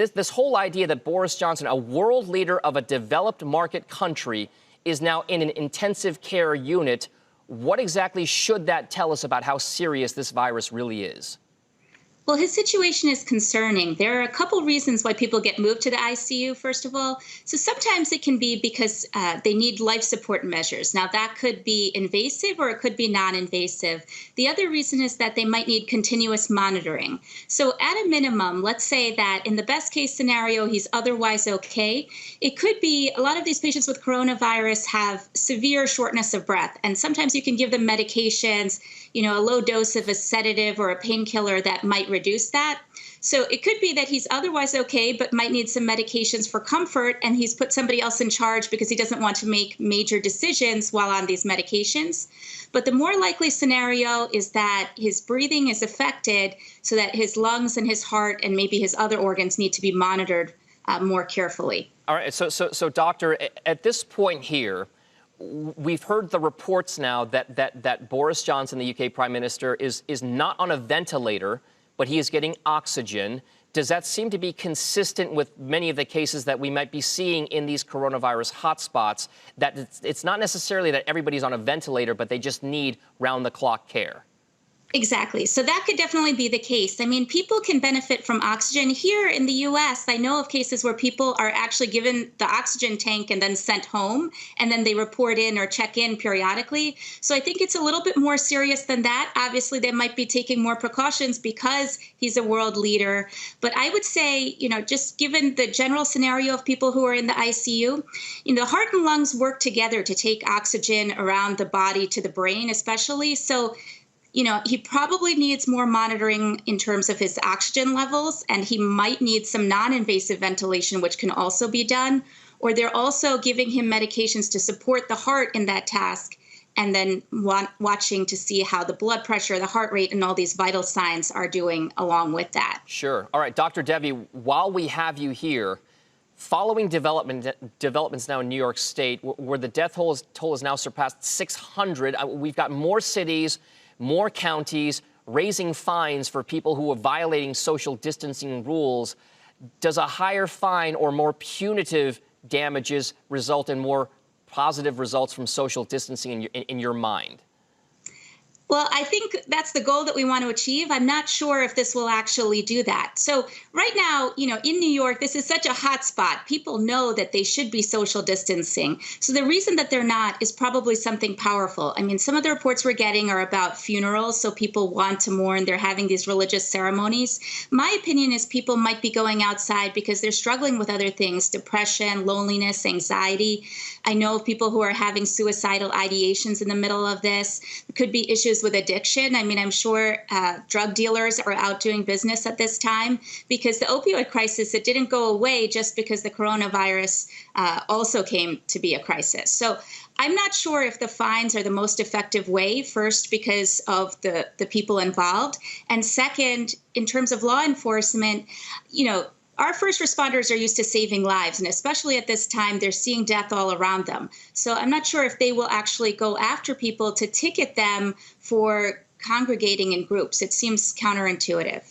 this whole idea that Boris Johnson, a world leader of a developed market country, is now in an intensive care unit. What exactly should that tell us about how serious this virus really is? Well, his situation is concerning. There are a couple reasons why people get moved to the ICU, first of all. So sometimes it can be because they need life support measures. Now, that could be invasive or it could be non-invasive. The other reason is that they might need continuous monitoring. So at a minimum, let's say that in the best case scenario, he's otherwise okay. It could be a lot of these patients with coronavirus have severe shortness of breath. And sometimes you can give them medications, a low dose of a sedative or a painkiller that might reduce that. So it could be that he's otherwise okay, but might need some medications for comfort, and he's put somebody else in charge because he doesn't want to make major decisions while on these medications. But the more likely scenario is that his breathing is affected so that his lungs and his heart and maybe his other organs need to be monitored more carefully. All right. So, doctor, at this point here, we've heard the reports now that Boris Johnson, the UK Prime Minister, is not on a ventilator, but he is getting oxygen. Does that seem to be consistent with many of the cases that we might be seeing in these coronavirus hotspots, that it's not necessarily that everybody's on a ventilator, but they just need round-the-clock care? Exactly. So that could definitely be the case. I mean, people can benefit from oxygen. Here in the U.S., I know of cases where people are actually given the oxygen tank and then sent home, and then they report in or check in periodically. So I think it's a little bit more serious than that. Obviously, they might be taking more precautions because he's a world leader. But I would say, just given the general scenario of people who are in the ICU, the heart and lungs work together to take oxygen around the body to the brain, especially. So he probably needs more monitoring in terms of his oxygen levels, and he might need some non-invasive ventilation, which can also be done. Or they're also giving him medications to support the heart in that task, and then watching to see how the blood pressure, the heart rate, and all these vital signs are doing along with that. Sure. All right, Dr. Devi, while we have you here, following developments now in New York State, where the death toll has now surpassed 600, we've got more cities, more counties raising fines for people who are violating social distancing rules. Does a higher fine or more punitive damages result in more positive results from social distancing in your mind? Well, I think that's the goal that we want to achieve. I'm not sure if this will actually do that. So right now, in New York, this is such a hot spot. People know that they should be social distancing. So the reason that they're not is probably something powerful. I mean, some of the reports we're getting are about funerals. So people want to mourn. They're having these religious ceremonies. My opinion is people might be going outside because they're struggling with other things: depression, loneliness, anxiety. I know of people who are having suicidal ideations in the middle of this. There could be issues with addiction. I mean, I'm sure drug dealers are out doing business at this time, because the opioid crisis, it didn't go away just because the coronavirus also came to be a crisis. So I'm not sure if the fines are the most effective way, first, because of the people involved. And second, in terms of law enforcement, our first responders are used to saving lives, and especially at this time, they're seeing death all around them. So I'm not sure if they will actually go after people to ticket them for congregating in groups. It seems counterintuitive.